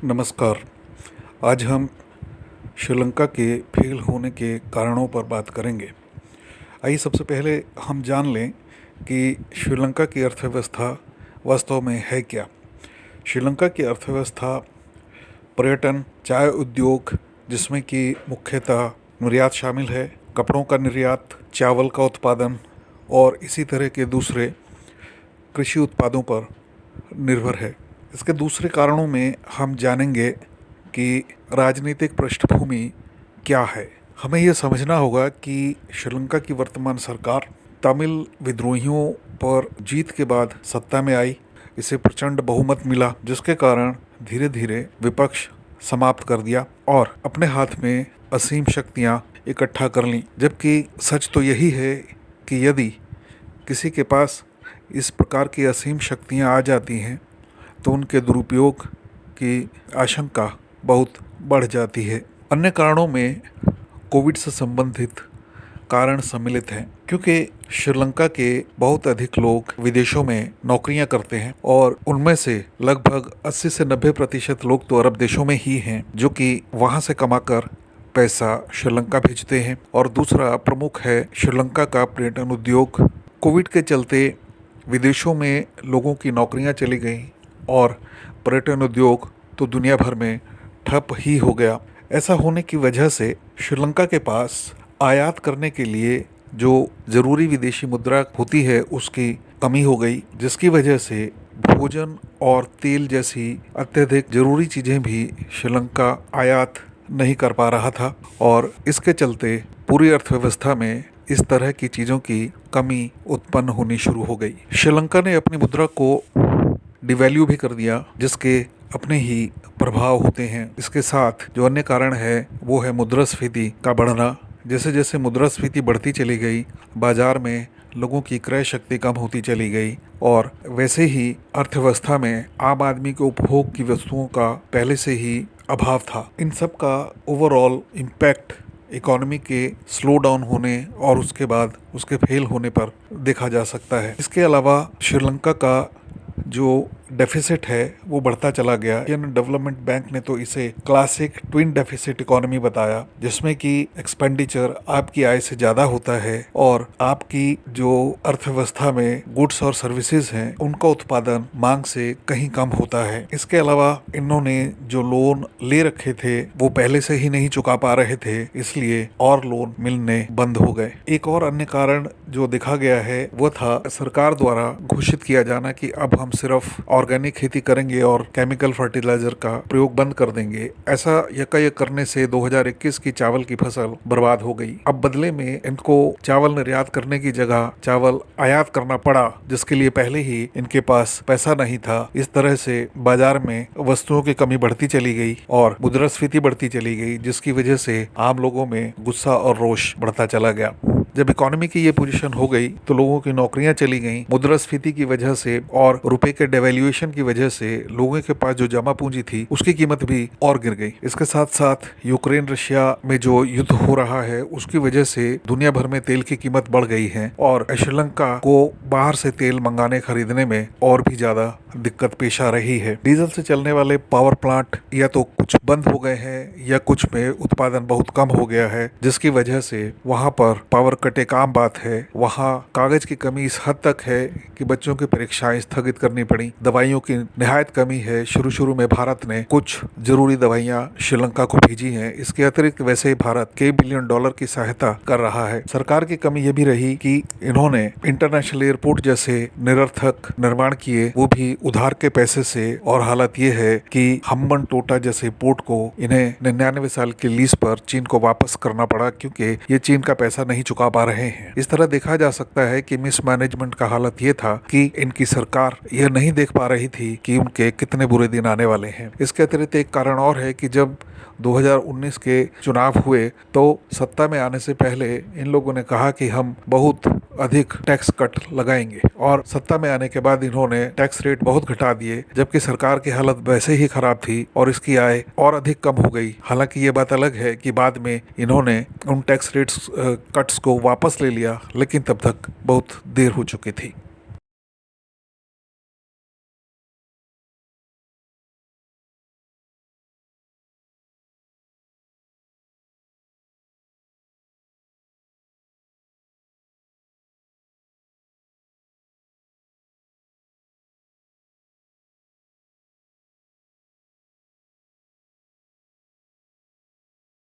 नमस्कार। आज हम श्रीलंका के फेल होने के कारणों पर बात करेंगे। आइए सबसे पहले हम जान लें कि श्रीलंका की अर्थव्यवस्था वास्तव में है क्या। श्रीलंका की अर्थव्यवस्था पर्यटन, चाय उद्योग, जिसमें कि मुख्यतः निर्यात शामिल है, कपड़ों का निर्यात, चावल का उत्पादन और इसी तरह के दूसरे कृषि उत्पादों पर निर्भर है। इसके दूसरे कारणों में हम जानेंगे कि राजनीतिक पृष्ठभूमि क्या है। हमें यह समझना होगा कि श्रीलंका की वर्तमान सरकार तमिल विद्रोहियों पर जीत के बाद सत्ता में आई। इसे प्रचंड बहुमत मिला, जिसके कारण धीरे धीरे विपक्ष समाप्त कर दिया और अपने हाथ में असीम शक्तियां इकट्ठा कर लीं। जबकि सच तो यही है कि यदि किसी के पास इस प्रकार की असीम शक्तियां आ जाती हैं तो उनके दुरुपयोग की आशंका बहुत बढ़ जाती है। अन्य कारणों में कोविड से संबंधित कारण सम्मिलित हैं, क्योंकि श्रीलंका के बहुत अधिक लोग विदेशों में नौकरियां करते हैं और उनमें से लगभग 80 से 90% लोग तो अरब देशों में ही हैं, जो कि वहां से कमाकर पैसा श्रीलंका भेजते हैं। और दूसरा प्रमुख है श्रीलंका का पर्यटन उद्योग। कोविड के चलते विदेशों में लोगों की नौकरियां चली गईं और पर्यटन उद्योग तो दुनिया भर में ठप ही हो गया। ऐसा होने की वजह से श्रीलंका के पास आयात करने के लिए जो ज़रूरी विदेशी मुद्रा होती है उसकी कमी हो गई, जिसकी वजह से भोजन और तेल जैसी अत्यधिक ज़रूरी चीज़ें भी श्रीलंका आयात नहीं कर पा रहा था और इसके चलते पूरी अर्थव्यवस्था में इस तरह की चीज़ों की कमी उत्पन्न होनी शुरू हो गई। श्रीलंका ने अपनी मुद्रा को डिवैल्यू भी कर दिया, जिसके अपने ही प्रभाव होते हैं। इसके साथ जो अन्य कारण है वो है मुद्रास्फीति का बढ़ना। जैसे जैसे मुद्रास्फीति बढ़ती चली गई, बाजार में लोगों की क्रय शक्ति कम होती चली गई और वैसे ही अर्थव्यवस्था में आम आदमी के उपभोग की वस्तुओं का पहले से ही अभाव था। इन सब का ओवरऑल इम्पैक्ट इकोनॉमी के स्लो डाउन होने और उसके बाद उसके फेल होने पर देखा जा सकता है। इसके अलावा श्रीलंका का जो डेफिसिट है वो बढ़ता चला गया। इंडियन डेवलपमेंट बैंक ने तो इसे क्लासिक ट्विन डेफिसिट इकोनॉमी बताया, जिसमें कि एक्सपेंडिचर आपकी आय से ज़्यादा होता है और आपकी जो अर्थव्यवस्था में गुड्स और सर्विसेज हैं उनका उत्पादन मांग से कहीं कम होता है। इसके अलावा इन्होंने जो लोन ले रखे थे वो पहले से ही नहीं चुका पा रहे थे, इसलिए और लोन मिलने बंद हो गए। एक और अन्य कारण जो देखा गया है वो था सरकार द्वारा घोषित किया जाना कि अब हम सिर्फ ऑर्गेनिक खेती करेंगे और केमिकल फर्टिलाइजर का प्रयोग बंद कर देंगे। ऐसा यकायक करने से 2021 की चावल की फसल बर्बाद हो गई। अब बदले में इनको चावल निर्यात करने की जगह चावल आयात करना पड़ा, जिसके लिए पहले ही इनके पास पैसा नहीं था। इस तरह से बाजार में वस्तुओं की कमी बढ़ती चली गई और मुद्रास्फीति बढ़ती चली गई, जिसकी वजह से आम लोगों में गुस्सा और रोष बढ़ता चला गया। जब इकोनॉमी की ये पोजीशन हो गई तो लोगों की नौकरियां चली गईं। मुद्रास्फीति की वजह से और रुपए के डेवैल्यूएशन की वजह से लोगों के पास जो जमा पूंजी थी उसकी कीमत भी और गिर गई। इसके साथ साथ यूक्रेन रशिया में जो युद्ध हो रहा है उसकी वजह से दुनिया भर में तेल की कीमत बढ़ गई है और श्रीलंका को बाहर से तेल मंगाने खरीदने में और भी ज्यादा दिक्कत पेश आ रही है। डीजल से चलने वाले पावर प्लांट या तो कुछ बंद हो गए हैं या कुछ में उत्पादन बहुत कम हो गया है, जिसकी वजह से वहां पर पावर कट एक आम बात है। वहां कागज की कमी इस हद तक है कि बच्चों की परीक्षाएं स्थगित करनी पड़ी। दवाइयों की निहायत कमी है। शुरू में भारत ने कुछ जरूरी दवाइयां श्रीलंका को भेजी हैं। इसके अतिरिक्त वैसे ही भारत कई बिलियन डॉलर की सहायता कर रहा है। सरकार की कमी यह भी रही कि इन्होंने इंटरनेशनल एयरपोर्ट जैसे निरर्थक निर्माण किए, वो भी उधार के पैसे से। और हालत ये है कि हम्बन टोटा जैसे पोर्ट को इन्हें 99 साल की लीज पर चीन को वापस करना पड़ा, क्योंकि ये चीन का पैसा नहीं चुका पा रहे हैं। इस तरह देखा जा सकता है कि मिसमैनेजमेंट का हालत ये था कि इनकी सरकार यह नहीं देख पा रही थी कि उनके कितने बुरे दिन आने वाले हैं। इसके अतिरिक्त एक कारण और है कि जब 2019 के चुनाव हुए तो सत्ता में आने से पहले इन लोगों ने कहा कि हम बहुत अधिक टैक्स कट लगाएंगे और सत्ता में आने के बाद इन्होंने टैक्स रेट बहुत घटा दिए, जबकि सरकार की हालत वैसे ही खराब थी और इसकी आय और अधिक कम हो गई। हालांकि ये बात अलग है कि बाद में इन्होंने उन टैक्स रेट्स कट्स को वापस ले लिया, लेकिन तब तक बहुत देर हो चुकी थी।